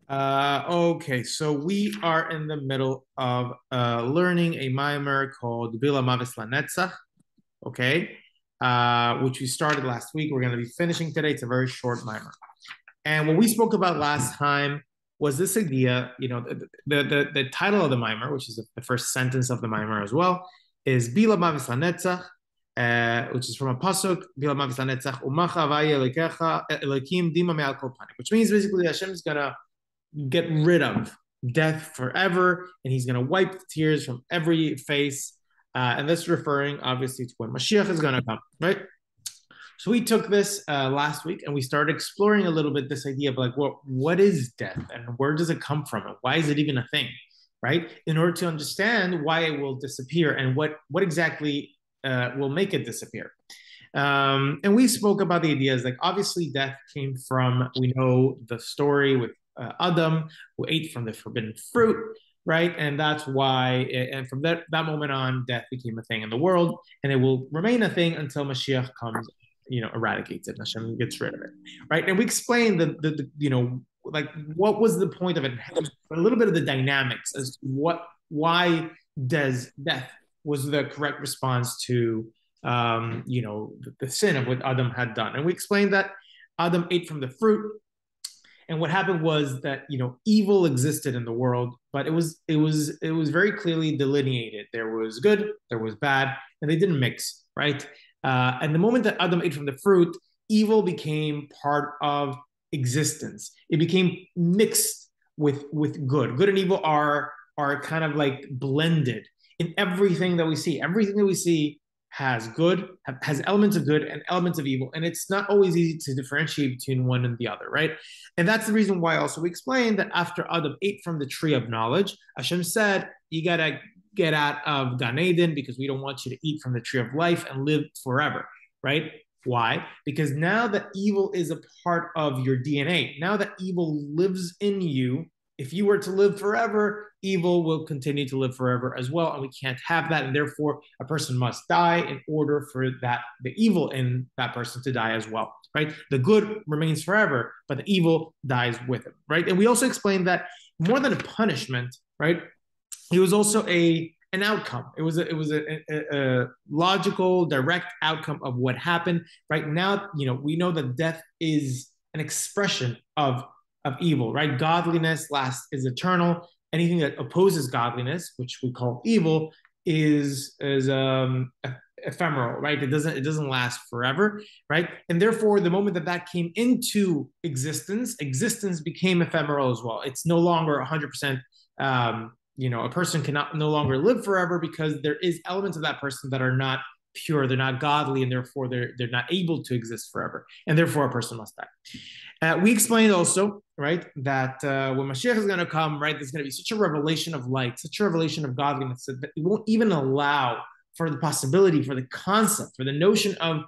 Okay, so we are in the middle of learning a mimer called Bila, Lanetzach, okay, which we started last week. We're going to be finishing today. It's a very short mimer. And what we spoke about last time was this idea, the title of the mimer, which is the first sentence of the mimer as well, is Bila Lanetzach, which is from a pasuk, Bila Lanetzach, Umacha Vaya Elekim Dima Me'al Kol Panim, which means basically Hashem is going to get rid of death forever, and he's going to wipe the tears from every face. And that's referring, obviously, to when Mashiach is going to come, right? So we took this last week, and we started exploring a little bit this idea of like, what is death, and where does it come from, and why is it even a thing, right? In order to understand why it will disappear and what exactly will make it disappear. And we spoke about the ideas like obviously death came from, we know the story with Adam, who ate from the forbidden fruit, right? And that's why, and from that moment on, death became a thing in the world, and it will remain a thing until Mashiach comes, eradicates it. Hashem gets rid of it, right? And we explained like what was the point of it, a little bit of the dynamics as to why does death was the correct response to, the sin of what Adam had done, and we explained that Adam ate from the fruit. And what happened was that evil existed in the world, but it was very clearly delineated. There was good, there was bad, and they didn't mix, right? And the moment that Adam ate from the fruit, evil became part of existence. It became mixed with good. Good and evil are kind of like blended in everything that we see. Everything that we see has elements of good and elements of evil, and it's not always easy to differentiate between one and the other, right? And that's the reason why also we explained that after Adam ate from the tree of knowledge, Hashem said, you gotta get out of Gan Eden because we don't want you to eat from the tree of life and live forever, right? Why? Because now that evil is a part of your DNA, now that evil lives in you, if you were to live forever, evil will continue to live forever as well, and we can't have that. And therefore, a person must die in order for the evil in that person to die as well, right? The good remains forever, but the evil dies with him, right? And we also explained that more than a punishment, right? It was also an outcome. It was a logical, direct outcome of what happened. Right now, we know that death is an expression of evil, right? Godliness is eternal. Anything that opposes godliness, which we call evil, is ephemeral, right? It doesn't last forever, right? And therefore, the moment that came into existence became ephemeral as well. It's no longer 100%. A person cannot no longer live forever because there is elements of that person that are not pure, they're not godly, and therefore they're not able to exist forever, and therefore a person must die. We explained also, right, that when Mashiach is going to come, right, there's going to be such a revelation of light, such a revelation of godliness that it won't even allow for the possibility, for the concept, for the notion of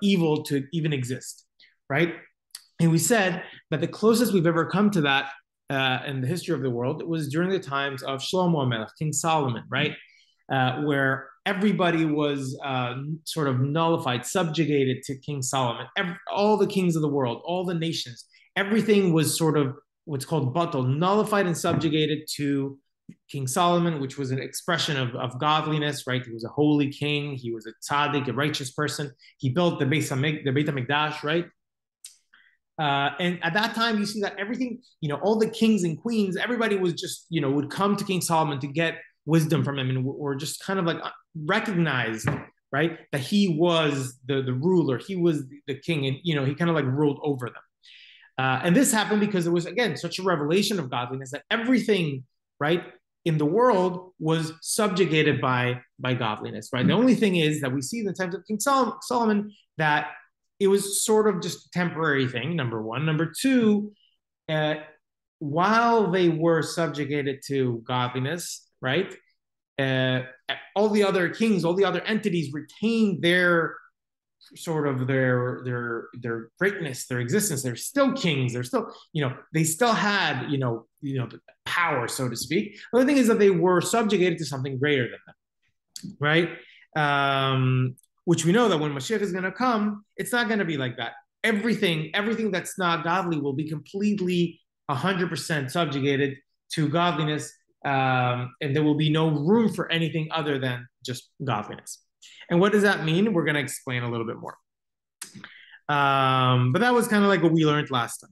evil to even exist, right? And we said that the closest we've ever come to that in the history of the world was during the times of Shlomo HaMelech, King Solomon, right? Where everybody was sort of nullified, subjugated to King Solomon. All the kings of the world, all the nations, everything was sort of what's called batal, nullified and subjugated to King Solomon, which was an expression of godliness, right? He was a holy king. He was a tzaddik, a righteous person. He built the Beit HaMikdash, right? And at that time, you see that everything, all the kings and queens, everybody was just, would come to King Solomon to get wisdom from him, and were just kind of like recognized, right, that he was the ruler, he was the king, and he kind of like ruled over them. And this happened because there was, again, such a revelation of godliness that everything, right, in the world was subjugated by godliness, right? The only thing is that we see in the times of King Solomon that it was sort of just a temporary thing, number one. Number two, while they were subjugated to godliness, right, all the other kings, all the other entities retained their sort of their greatness, their existence. They're still kings. They're still, they still had, the power, so to speak. The other thing is that they were subjugated to something greater than them, right? Which we know that when Mashiach is going to come, it's not going to be like that. Everything that's not godly will be completely 100% subjugated to godliness, and there will be no room for anything other than just godliness. And what does that mean? We're going to explain a little bit more. But that was kind of like what we learned last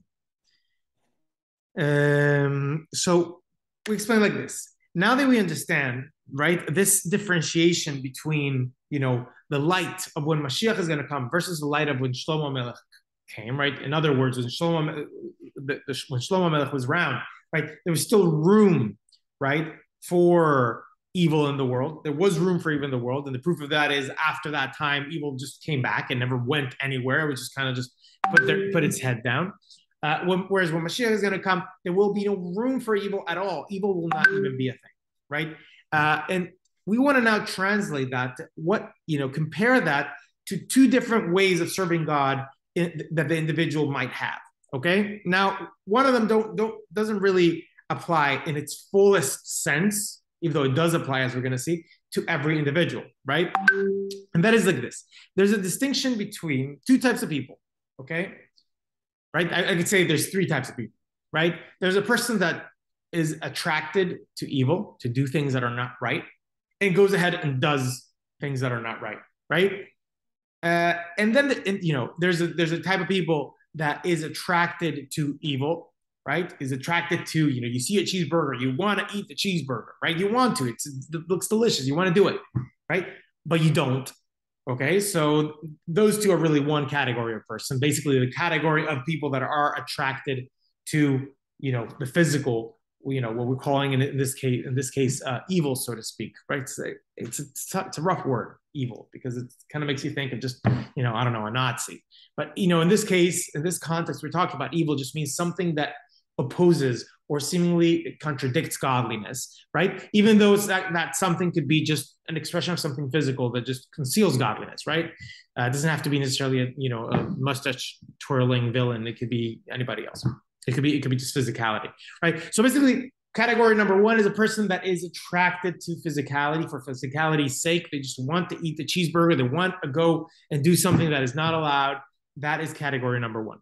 time. So we explain like this. Now that we understand, right, this differentiation between, the light of when Mashiach is going to come versus the light of when Shlomo Melech came, right? In other words, when Shlomo Melech was around, right, there was still room, right, for evil in the world. There was room for evil in the world, and the proof of that is after that time, evil just came back and never went anywhere. It was just kind of just put its head down. Whereas when Mashiach is going to come, there will be no room for evil at all. Evil will not even be a thing, right? And we want to now translate that compare that to two different ways of serving God that the individual might have. Okay, now one of them doesn't really apply in its fullest sense, even though it does apply, as we're going to see, to every individual, right? And that is like this: there's a distinction between two types of people. Okay. Right? I could say there's three types of people, right? There's a person that is attracted to evil, to do things that are not right, and goes ahead and does things that are not right, right? And then there's a type of people that is attracted to evil, right? Is attracted to, you see a cheeseburger, you want to eat the cheeseburger, right? You want to, it looks delicious, you want to do it, right? But you don't. Okay, so those two are really one category of person, basically the category of people that are attracted to, the physical, what we're calling in this case, evil, so to speak, right? It's a rough word, evil, because it kind of makes you think of just, I don't know, a Nazi. But, in this case, in this context, we're talking about evil just means something that opposes or seemingly contradicts godliness, right? Even though that something could be just an expression of something physical that just conceals godliness, right? It doesn't have to be necessarily a mustache twirling villain. It could be anybody else. It could be just physicality, right? So basically, category number one is a person that is attracted to physicality for physicality's sake. They just want to eat the cheeseburger. They want to go and do something that is not allowed. That is category number one.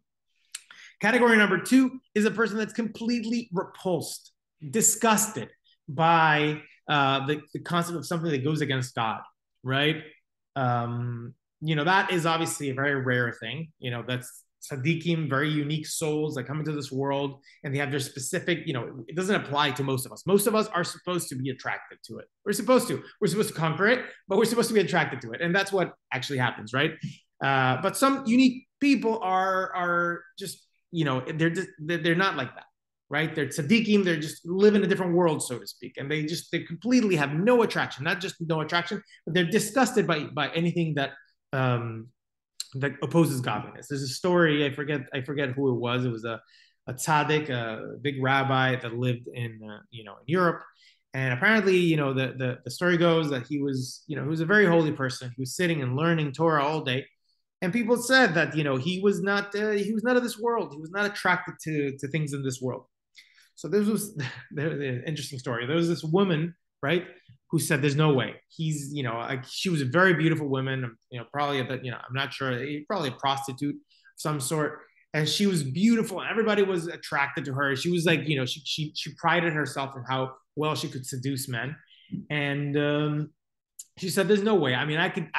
Category number two is a person that's completely repulsed, disgusted by the concept of something that goes against God, right? That is obviously a very rare thing. That's tzaddikim, very unique souls that come into this world, and they have their specific, it doesn't apply to most of us. Most of us are supposed to be attracted to it. We're supposed to conquer it, but we're supposed to be attracted to it. And that's what actually happens, right? But some unique people are just, they're not like that, right? They're tzaddikim, they're just live in a different world, so to speak. And they completely have no attraction, not just no attraction, but they're disgusted by anything that opposes godliness. There's a story, I forget who it was. It was a tzaddik, a big rabbi that lived in Europe. And apparently, the story goes that he was a very holy person. He was sitting and learning Torah all day. And people said that, he was not of this world. He was not attracted to things in this world. So this was the interesting story. There was this woman, right, who said, there's no way. He's, she was a very beautiful woman, probably, I'm not sure, probably a prostitute of some sort. And she was beautiful. And everybody was attracted to her. She was like, she prided herself in how well she could seduce men. And she said, there's no way. I mean, I could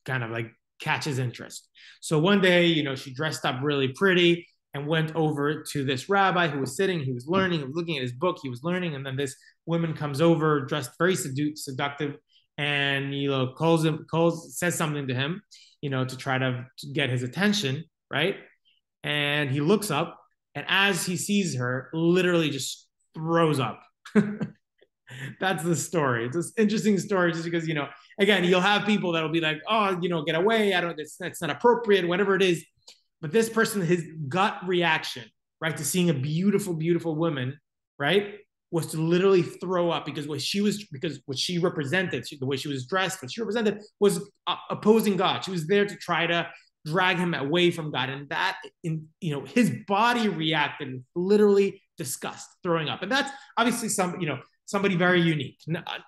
kind of like catch his interest. So one day, she dressed up really pretty and went over to this rabbi who was sitting. He was learning. He was looking at his book. He was learning. And then this woman comes over, dressed very seductive, and says something to him, to try to get his attention, right? And he looks up, and as he sees her, literally just throws up. That's the story. It's an interesting story, just because again, you'll have people that'll be like, oh, get away. That's not appropriate, whatever it is. But this person, his gut reaction, right, to seeing a beautiful, beautiful woman, right, was to literally throw up, because what she represented, the way she was dressed, what she represented was opposing God. She was there to try to drag him away from God. And that, his body reacted with literally disgust, throwing up. And that's obviously somebody very unique.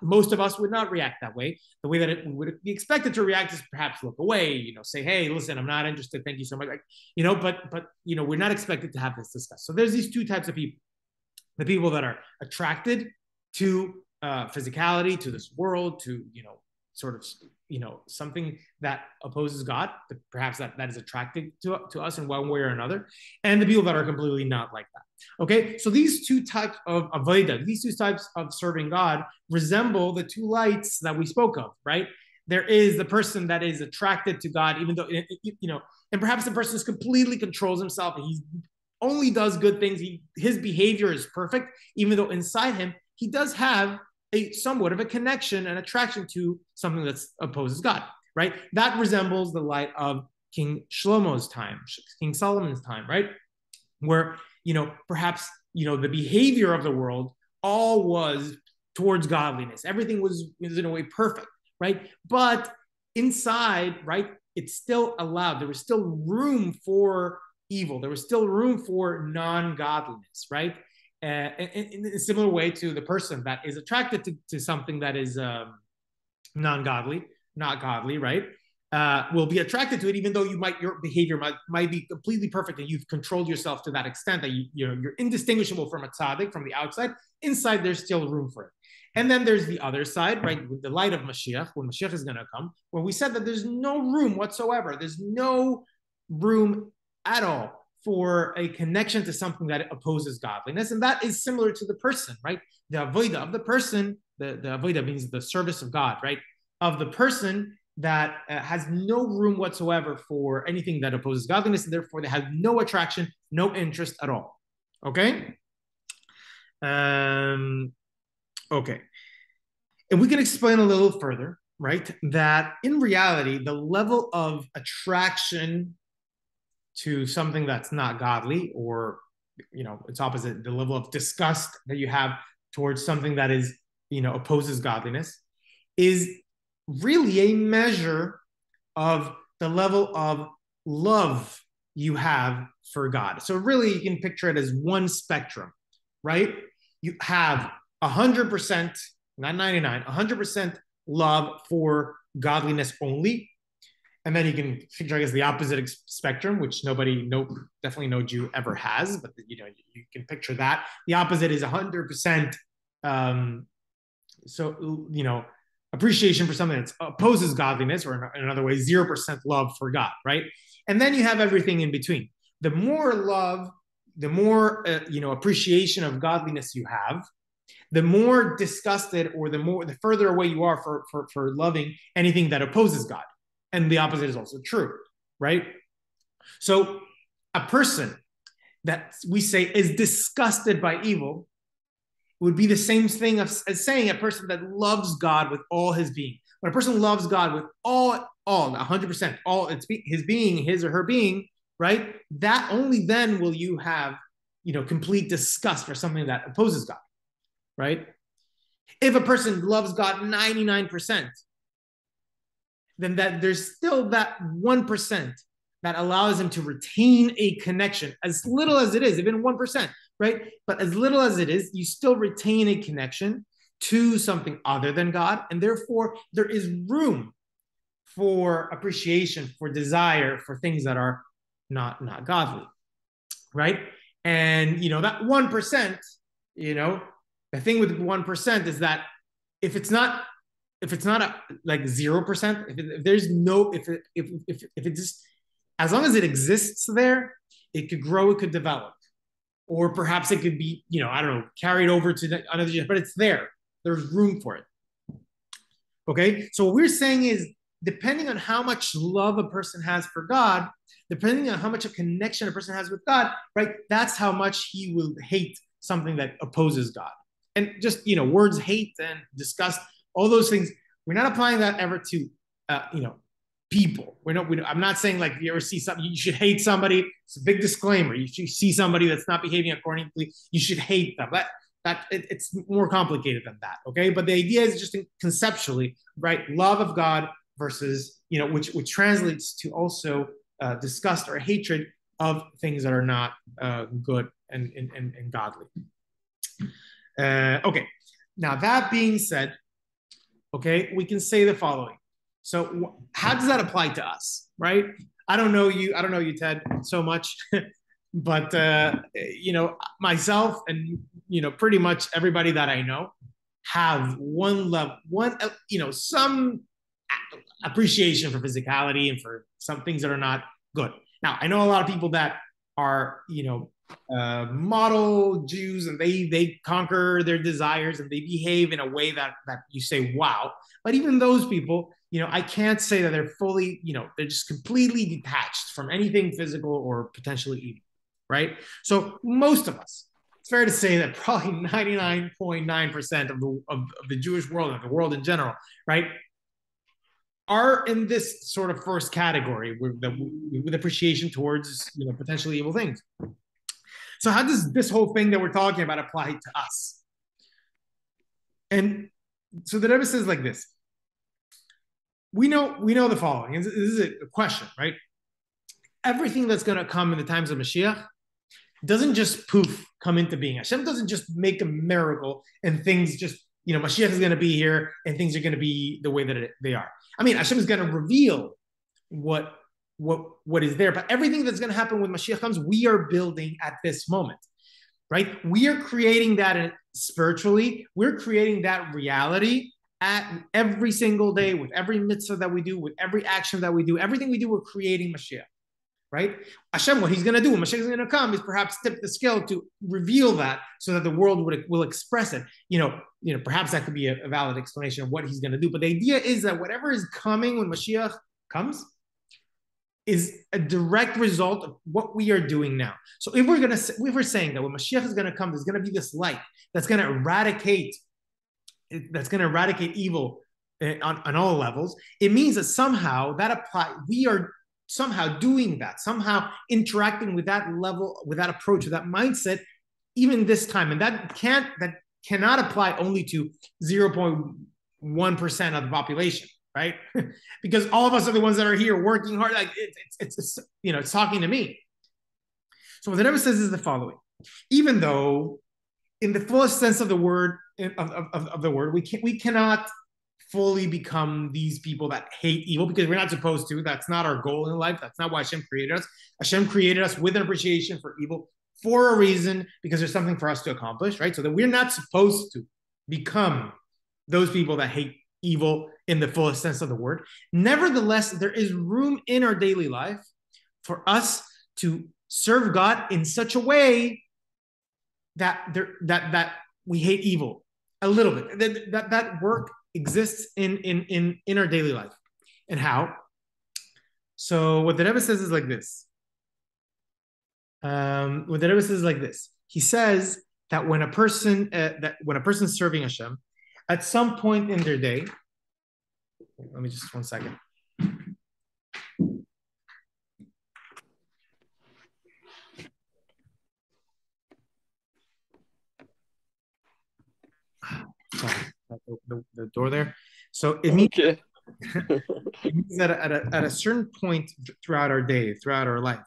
Most of us would not react that way. The way that it would be expected to react is perhaps look away, say, hey, listen, I'm not interested. Thank you so much. But we're not expected to have this discussed. So there's these two types of people. The people that are attracted to physicality, to this world, to, sort of, something that opposes God, perhaps that is attractive to us in one way or another, and the people that are completely not like that. Okay, so these two types of avodah, these two types of serving God resemble the two lights that we spoke of, right? There is the person that is attracted to God, even though, and perhaps the person completely controls himself and he only does good things. His behavior is perfect, even though inside him, he does have somewhat of a connection and attraction to something that opposes God, right? That resembles the light of King Shlomo's time, King Solomon's time, right? Where, perhaps, the behavior of the world all was towards godliness. Everything was in a way perfect, right? But inside, right, it's still allowed. There was still room for evil. There was still room for non-godliness, right? In a similar way to the person that is attracted to something that is non-godly, not godly, right? Will be attracted to it, even though your behavior might be completely perfect and you've controlled yourself to that extent that you're indistinguishable from a tzaddik from the outside. Inside, there's still room for it. And then there's the other side, right? With the light of Mashiach, when Mashiach is going to come, where we said that there's no room whatsoever. There's no room at all for a connection to something that opposes godliness. And that is similar to the person, right? The avodah of the person, the avodah means the service of God, right? Of the person that has no room whatsoever for anything that opposes godliness, and therefore they have no attraction, no interest at all. Okay? Okay. And we can explain a little further, right? That in reality, the level of attraction to something that's not godly, or its opposite, the level of disgust that you have towards something that is opposes godliness, is really a measure of the level of love you have for God. So really, you can picture it as one spectrum, right? You have 100%, not 99, 100% love for godliness only. And then you can picture, I guess, the opposite spectrum, which definitely no Jew ever has, but you can picture that. The opposite is 100%. Appreciation for something that opposes godliness, or in another way, 0% love for God, right? And then you have everything in between. The more love, the more appreciation of godliness you have, the more disgusted, or the further away you are for loving anything that opposes God. And the opposite is also true, right? So a person that we say is disgusted by evil would be the same thing as saying a person that loves God with all his being. When a person loves God with all 100%, all his being, his or her being, right? That only then will you have, complete disgust for something that opposes God, right? If a person loves God 99%, then that there's still that 1% that allows him to retain a connection, as little as it is, even 1%, right? But as little as it is, you still retain a connection to something other than God. And therefore, there is room for appreciation, for desire, for things that are not godly, right? And, that 1%, the thing with 1% is that if it's not like 0%, if there's no, if it just, as long as it exists there, it could grow, it could develop, or perhaps it could be, I don't know, carried over to another, but it's there. There's room for it. Okay, so what we're saying is, depending on how much love a person has for God, depending on how much a connection a person has with God, right? That's how much he will hate something that opposes God. And just, words hate and disgust, all those things, we're not applying that ever to, people. I'm not saying like you ever see something, you should hate somebody. It's a big disclaimer. You see somebody that's not behaving accordingly, you should hate them. It's more complicated than that, okay? But the idea is just conceptually, right? Love of God versus, which translates to also disgust or hatred of things that are not good and godly. Okay. Now, that being said, okay, we can say the following. So, how does that apply to us, right? I don't know you, Ted, so much, but myself and pretty much everybody that I know have some appreciation for physicality and for some things that are not good. Now, I know a lot of people that are, model Jews, and they conquer their desires and they behave in a way that you say, wow. But even those people, I can't say that they're fully, they're just completely detached from anything physical or potentially evil, right? So most of us, it's fair to say that probably 99.9% of the Jewish world and the world in general, right, are in this sort of first category with appreciation towards potentially evil things. So how does this whole thing that we're talking about apply to us? And so the Rebbe says like this. We know the following. This is a question, right? Everything that's going to come in the times of Mashiach doesn't just poof come into being. Hashem doesn't just make a miracle and things just, Mashiach is going to be here and things are going to be the way that they are. I mean, Hashem is going to reveal what is there, but everything that's going to happen when Mashiach comes, we are building at this moment, right? We are creating that spiritually. We're creating that reality at every single day with every mitzvah that we do, with every action that we do, everything we do, we're creating Mashiach, right? Hashem, what he's going to do when Mashiach is going to come is perhaps tip the scale to reveal that so that the world will express it. Perhaps that could be a valid explanation of what he's going to do. But the idea is that whatever is coming when Mashiach comes is a direct result of what we are doing now. So if we're saying that when Mashiach is going to come, there's going to be this light that's going to eradicate evil on all levels, it means that somehow we are somehow doing that, somehow interacting with that level, with that approach, with that mindset, even this time. And that cannot apply only to 0.1% of the population, right? Because all of us are the ones that are here working hard. Like it's talking to me. So what the Rebbe says is the following: even though, in the fullest sense of the word, we cannot fully become these people that hate evil, because we're not supposed to. That's not our goal in life. That's not why Hashem created us. Hashem created us with an appreciation for evil for a reason, because there's something for us to accomplish, right? So that we're not supposed to become those people that hate evil in the fullest sense of the word. Nevertheless, there is room in our daily life for us to serve God in such a way that we hate evil a little bit. That work exists in our daily life. And how? So what the Rebbe says is like this. He says that when a person is serving Hashem, at some point in their day, let me just 1 second. Sorry, the door there. So it means, it means that at a certain point throughout our day, throughout our life,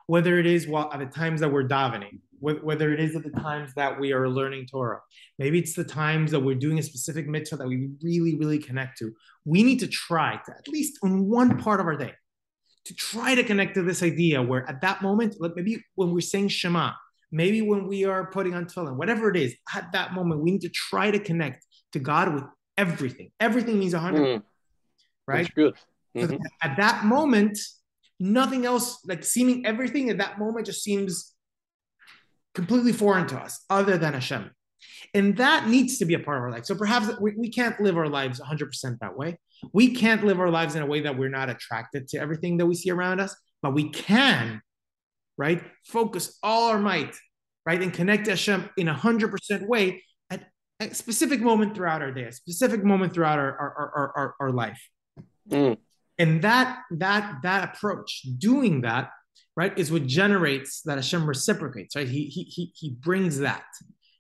whether it is at the times that we're davening, whether it is at the times that we are learning Torah, maybe it's the times that we're doing a specific mitzvah that we really, really connect to, we need to try to, at least in one part of our day, to try to connect to this idea where at that moment, maybe when we're saying Shema, maybe when we are putting on tefillin, whatever it is, at that moment, we need to try to connect to God with everything. Everything means 100%, right? That's good. So at that moment, nothing else, like seeming everything at that moment just seems completely foreign to us other than Hashem. And that needs to be a part of our life. So perhaps we can't live our lives 100% that way. We can't live our lives in a way that we're not attracted to everything that we see around us, but we can, right, focus all our might, right, and connect to Hashem in 100% way at a specific moment throughout our day, a specific moment throughout our life. And that approach, doing that, right, is what generates that Hashem reciprocates, right? He brings that,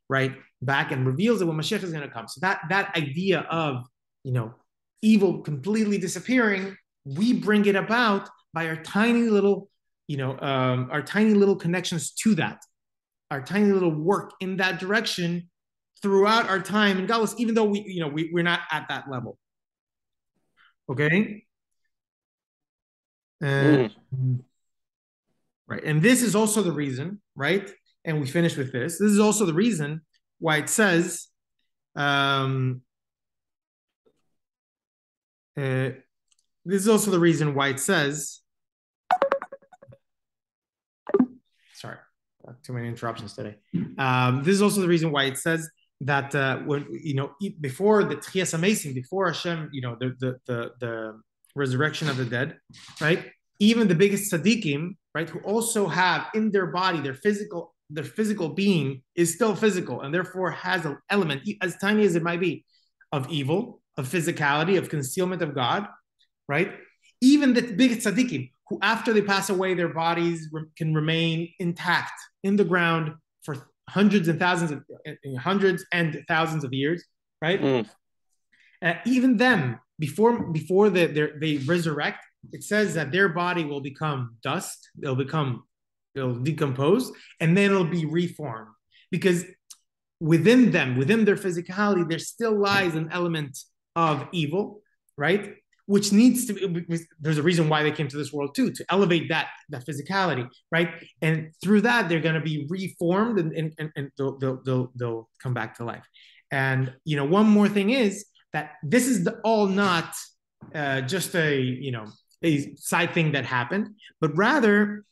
right, back and reveals that when Mashiach is going to come. So that idea of, evil completely disappearing, we bring it about by our tiny little, our tiny little connections to that, our tiny little work in that direction, throughout our time in Galus, even though we're not at that level. Okay. Mm. Right. And this is also the reason, right? And we finish with this. This is also the reason why it says, this is also the reason why it says, sorry, too many interruptions today. This is also the reason why it says that when before the Tchias Amesim, before Hashem, the resurrection of the dead, right? Even the biggest tzaddikim, right, who also have in their body their physical being is still physical and therefore has an element, as tiny as it might be, of evil, of physicality, of concealment of God, right? Even the biggest tzaddikim, who after they pass away, their bodies can remain intact in the ground for hundreds and thousands of years, right? Mm. Even them, before they resurrect, it says that their body will become dust. It'll decompose, and then it'll be reformed because within them, within their physicality, there still lies an element of evil, right? Which needs to be, there's a reason why they came to this world too, to elevate that physicality, right? And through that, they're going to be reformed and they'll come back to life. And, one more thing is that this is all not just a side thing that happened, but rather,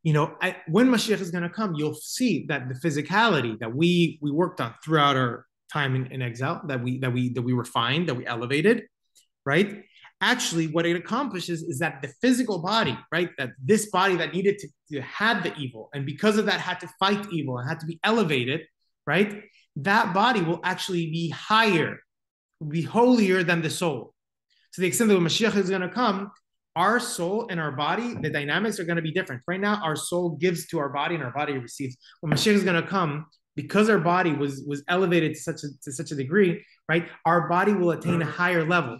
when Mashiach is going to come, you'll see that the physicality that we worked on throughout our time in exile, that we refined, that we elevated, right? Actually, what it accomplishes is that the physical body, right, that this body that needed to had the evil, and because of that had to fight evil and had to be elevated, right? That body will actually be higher, be holier than the soul. To the extent that when Mashiach is going to come, our soul and our body, the dynamics are going to be different. Right now, our soul gives to our body and our body receives. When Mashiach is going to come, because our body was elevated to such a degree, right? Our body will attain a higher level,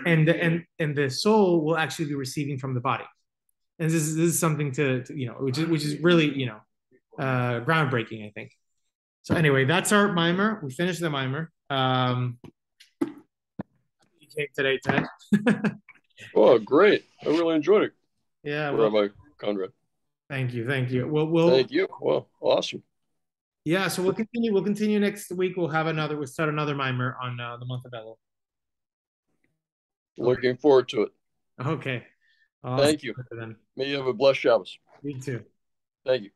and the soul will actually be receiving from the body. And this is something to which is really groundbreaking, I think. So anyway, that's our mimer. We finished the mimer. You came today, Ted. Oh, great! I really enjoyed it. Yeah, well, Rabbi Conrad. thank you, thank you. We'll Thank you. Well, awesome. yeah. So we'll continue. We'll continue next week. We'll start another mimer on the month of Elul. Okay. Looking forward to it. Okay. Awesome. Thank you. Then May you have a blessed Shabbos. you too. Thank you.